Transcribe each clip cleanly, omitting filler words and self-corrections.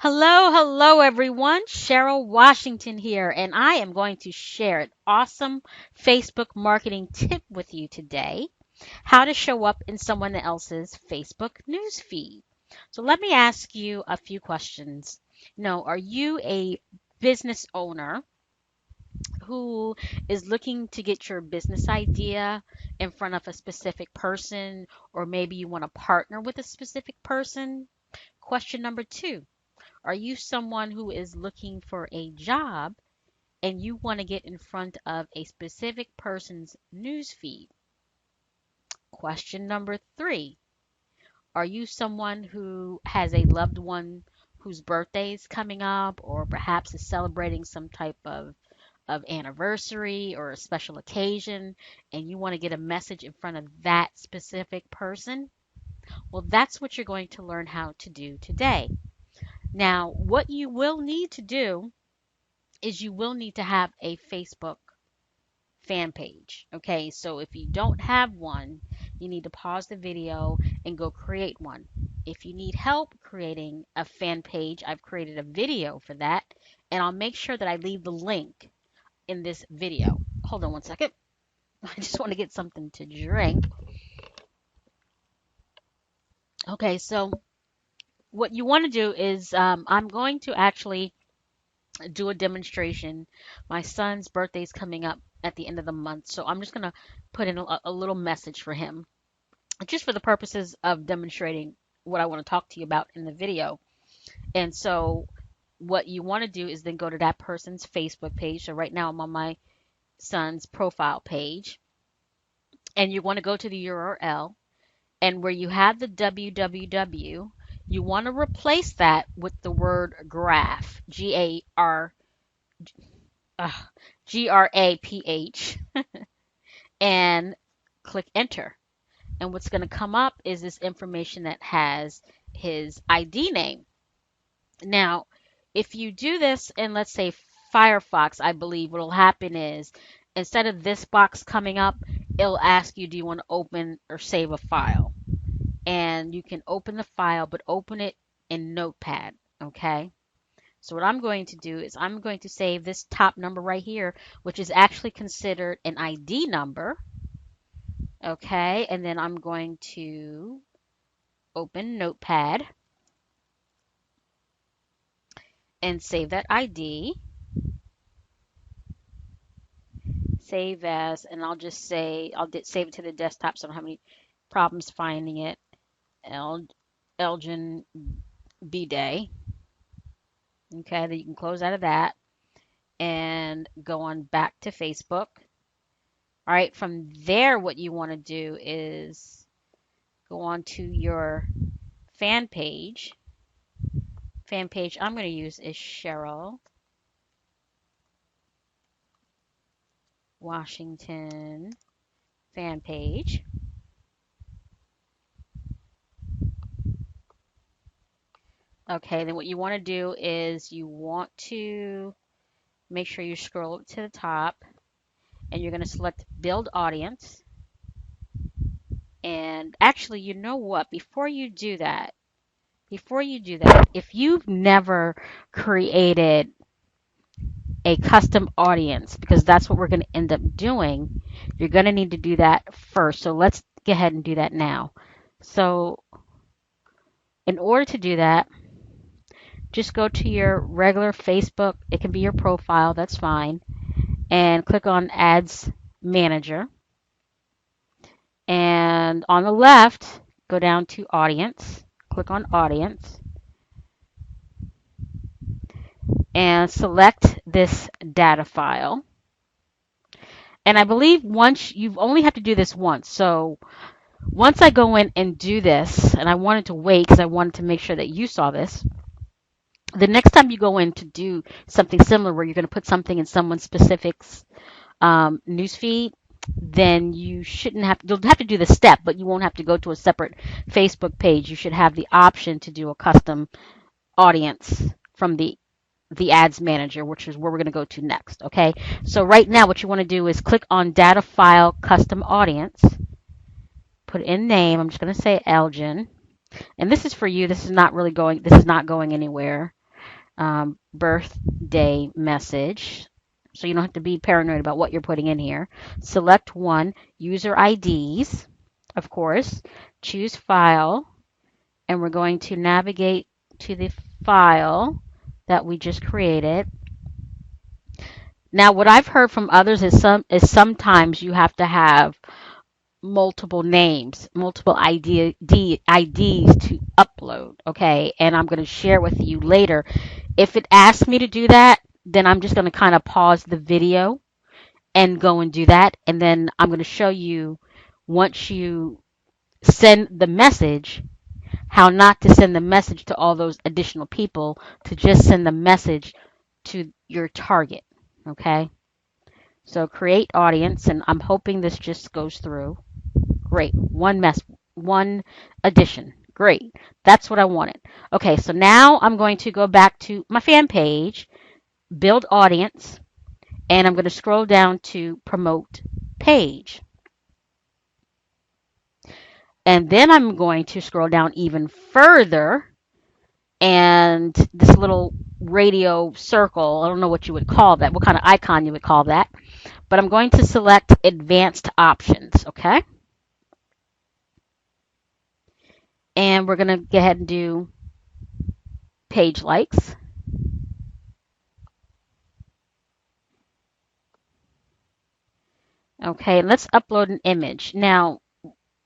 Hello, hello everyone. Cheryl Washington here, and I am going to share an awesome Facebook marketing tip with you today. How to show up in someone else's Facebook news feed. So let me ask you a few questions. Are you a business owner who is looking to get your business idea in front of a specific person, or maybe you want to partner with a specific person? Question number two. Are you someone who is looking for a job and you want to get in front of a specific person's news feed? Question number three. Are you someone who has a loved one whose birthday is coming up or perhaps is celebrating some type of anniversary or a special occasion and you want to get a message in front of that specific person? Well, that's what you're going to learn how to do today. Now, what you will need to do is you will need to have a Facebook fan page. Okay, so if you don't have one, you need to pause the video and go create one. If you need help creating a fan page, I've created a video for that, and I'll make sure that I leave the link in this video. Hold on one second. I just want to get something to drink. Okay, so what you want to do is I'm going to actually do a demonstration. My son's birthday is coming up at the end of the month, so I'm just going to put in a little message for him, just for the purposes of demonstrating what I want to talk to you about in the video. And so what you want to do is then go to that person's Facebook page. So right now I'm on my son's profile page, and you want to go to the URL, and where you have the www, you want to replace that with the word graph, uh, GRAPH, and click enter. And what's going to come up is this information that has his ID name. Now, if you do this in, let's say, Firefox, I believe what will happen is instead of this box coming up, it'll ask you, do you want to open or save a file? And you can open the file, but open it in Notepad, okay? So what I'm going to do is I'm going to save this top number right here, which is actually considered an ID number, okay? And then I'm going to open Notepad and save that ID. Save as, and I'll just say, save it to the desktop so I don't have any problems finding it. Elgin B Day. Okay, then you can close out of that and go on back to Facebook. All right, from there, what you want to do is go on to your fan page. Fan page I'm going to use is Cheryl Washington fan page. Okay, then what you want to do is you want to make sure you scroll up to the top and you're going to select build audience. And actually, you know what? Before you do that, if you've never created a custom audience, because that's what we're going to end up doing, you're going to need to do that first. So let's go ahead and do that now. So in order to do that, just go to your regular Facebook. It can be your profile, that's fine. And click on Ads Manager. And on the left, go down to Audience. Click on Audience. And select this data file. And I believe you only have to do this once. So once I go in and do this, and I wanted to wait because I wanted to make sure that you saw this, the next time you go in to do something similar where you're going to put something in someone's specific newsfeed, then you'll have to do the step, but you won't have to go to a separate Facebook page. You should have the option to do a custom audience from the ads manager, which is where we're going to go to next. Okay, so right now what you want to do is click on data file custom audience, put in name. I'm just going to say Elgin, and this is for you. This is not going anywhere. birthday message. So you don't have to be paranoid about what you're putting in here. Select one, user IDs, of course. Choose file, and we're going to navigate to the file that we just created. Now, what I've heard from others is sometimes you have to have multiple names, multiple IDs to upload, okay? And I'm going to share with you later. If it asks me to do that, then I'm just going to kind of pause the video and go and do that. And then I'm going to show you, once you send the message, how not to send the message to all those additional people, to just send the message to your target, okay? So create audience, and I'm hoping this just goes through. Great. One addition. Great. That's what I wanted. Okay, so now I'm going to go back to my fan page, build audience, and I'm going to scroll down to promote page. And then I'm going to scroll down even further, and this little radio circle, I don't know what you would call that, what kind of icon you would call that, but I'm going to select advanced options, okay? And we're going to go ahead and do page likes. Okay, let's upload an image. Now,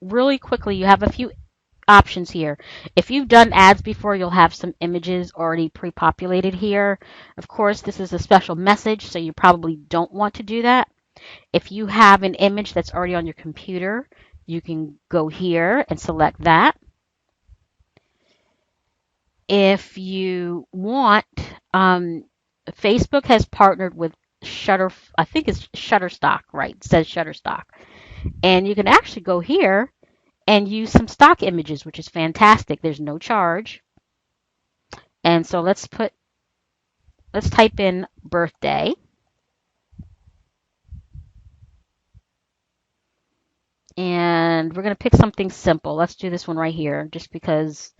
really quickly, you have a few options here. If you've done ads before, you'll have some images already pre-populated here. Of course, this is a special message, so you probably don't want to do that. If you have an image that's already on your computer, you can go here and select that. If you want, Facebook has partnered with I think it's Shutterstock, right? It says Shutterstock. And you can actually go here and use some stock images, which is fantastic. There's no charge. And so let's type in birthday. And we're going to pick something simple. Let's do this one right here, just because.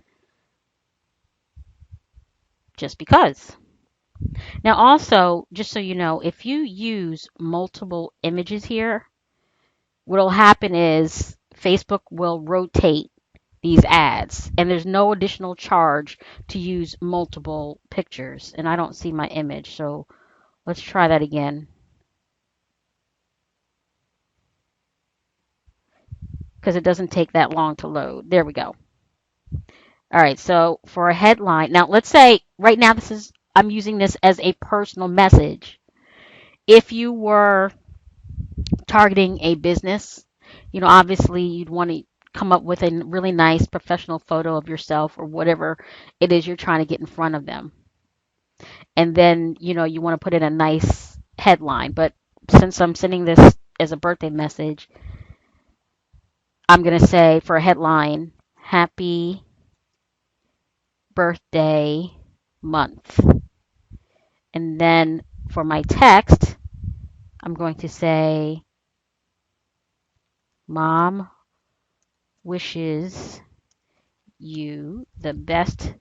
Now also, just so you know, if you use multiple images here, what'll happen is Facebook will rotate these ads, and there's no additional charge to use multiple pictures. And I don't see my image, so let's try that again, because it doesn't take that long to load. There we go. All right, so for a headline, now let's say right now I'm using this as a personal message. If you were targeting a business, obviously you'd want to come up with a really nice professional photo of yourself or whatever it is you're trying to get in front of them. And then, you want to put in a nice headline. But since I'm sending this as a birthday message, I'm going to say for a headline, Happy Birthday Month. And then for my text, I'm going to say, Mom wishes you the best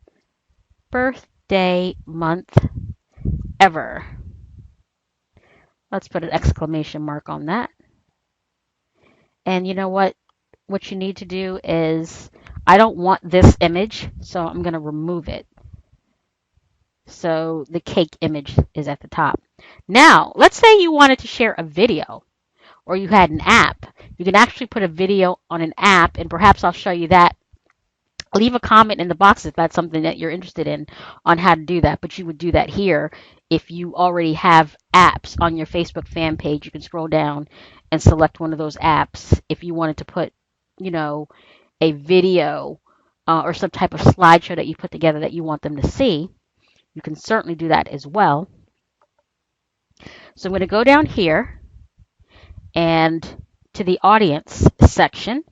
birthday month ever. Let's put an exclamation mark on that. And you know what? What you need to do is, I don't want this image, so I'm going to remove it. So the cake image is at the top. Now, let's say you wanted to share a video, or you had an app. You can actually put a video on an app, and perhaps I'll show you that. Leave a comment in the box if that's something that you're interested in on how to do that. But you would do that here if you already have apps on your Facebook fan page. You can scroll down and select one of those apps. If you wanted to put, a video or some type of slideshow that you put together that you want them to see, you can certainly do that as well. So I'm going to go down here and to the audience section,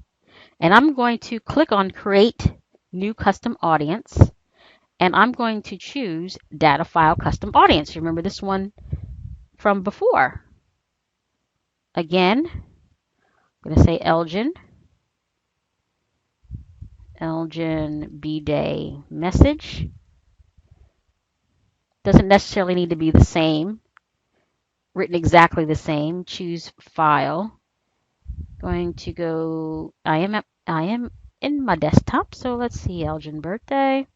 and I'm going to click on create new custom audience, and I'm going to choose data file custom audience. Remember this one from before. Again, I'm going to say Elgin B-Day message. Doesn't necessarily need to be the same, written exactly the same. Choose file. Going to go, I am in my desktop, so let's see, Elgin birthday.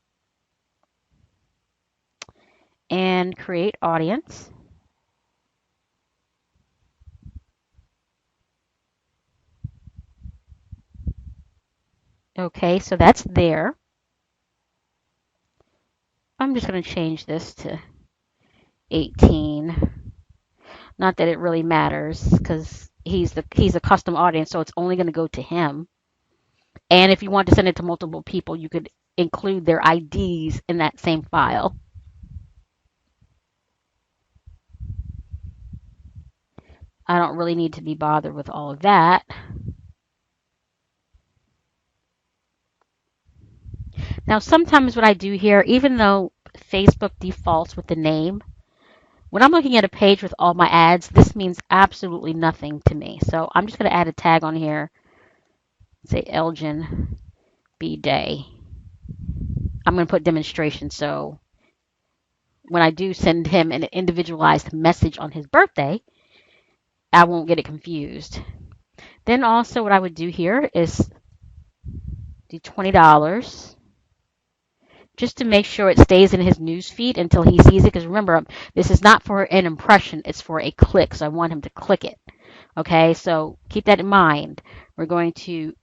And create audience. Okay, so that's there. I'm just going to change this to 18. Not that it really matters because he's a custom audience, so it's only going to go to him. And if you want to send it to multiple people, you could include their IDs in that same file. I don't really need to be bothered with all of that. Now, sometimes what I do here, even though Facebook defaults with the name, when I'm looking at a page with all my ads, this means absolutely nothing to me. So I'm just going to add a tag on here, say Elgin B Day. I'm going to put demonstration, so when I do send him an individualized message on his birthday, I won't get it confused. Then also what I would do here is do $20 just to make sure it stays in his news feed until he sees it. Because remember, this is not for an impression, it's for a click. So I want him to click it. Okay, so keep that in mind. We're going to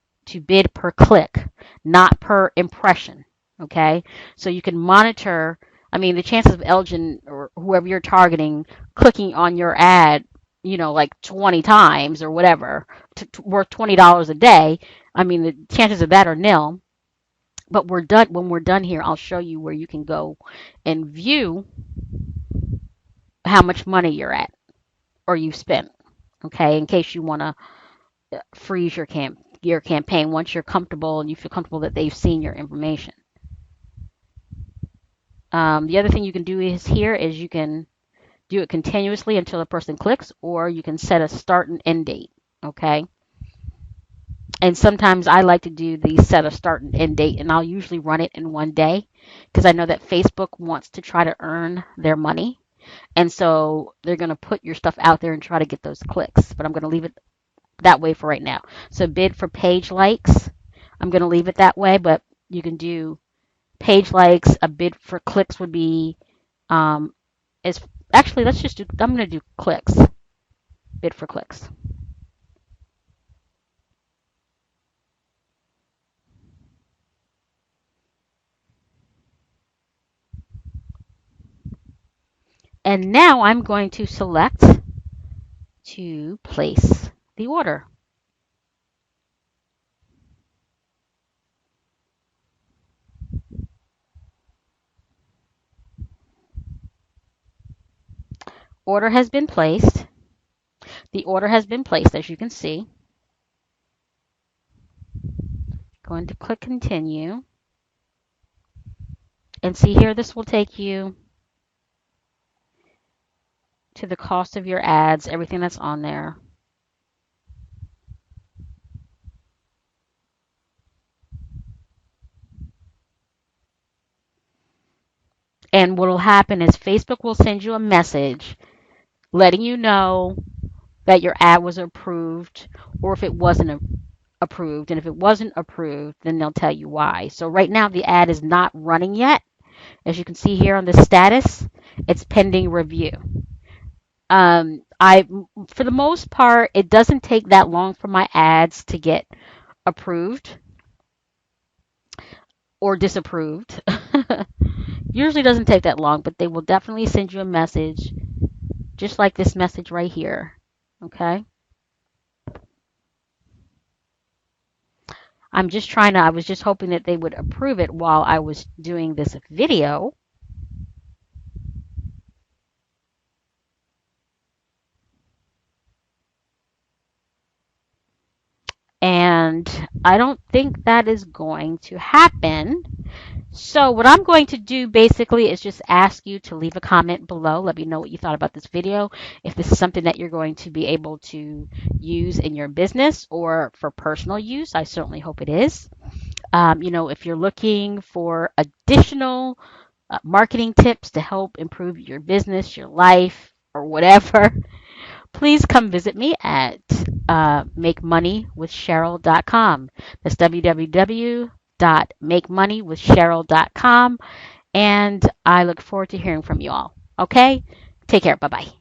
bid per click, not per impression. Okay, so you can monitor. I mean, the chances of Elgin or whoever you're targeting clicking on your ad, like 20 times or whatever, worth $20 a day. I mean, the chances of that are nil. But when we're done here, I'll show you where you can go and view how much money you're at or you've spent. Okay, in case you want to freeze your campaign once you're comfortable and you feel comfortable that they've seen your information. The other thing you can do is you can do it continuously until a person clicks, or you can set a start and end date. Okay. And sometimes I like to do the set a start and end date, and I'll usually run it in one day because I know that Facebook wants to try to earn their money. And so they're going to put your stuff out there and try to get those clicks. But I'm going to leave it that way for right now. So bid for page likes. I'm going to leave it that way, but you can do page likes. A bid for clicks would be, actually, I'm going to do clicks. Bid for clicks. And now I'm going to select to place the order. Order has been placed. The order has been placed, as you can see. Going to click continue. And see here, this will take you to the cost of your ads, everything that's on there. And what will happen is Facebook will send you a message letting you know that your ad was approved, or if it wasn't approved. And if it wasn't approved, then they'll tell you why. So right now the ad is not running yet. As you can see here on the status, it's pending review. For the most part, it doesn't take that long for my ads to get approved or disapproved. Usually doesn't take that long, but they will definitely send you a message, just like this message right here. Okay. I was just hoping that they would approve it while I was doing this video. And I don't think that is going to happen. So what I'm going to do basically is just ask you to leave a comment below. Let me know what you thought about this video. If this is something that you're going to be able to use in your business or for personal use, I certainly hope it is. If you're looking for additional marketing tips to help improve your business, your life, or whatever, please come visit me at makemoneywithcheryl.com. That's www.makemoneywithcheryl.com. And I look forward to hearing from you all. Okay? Take care. Bye bye.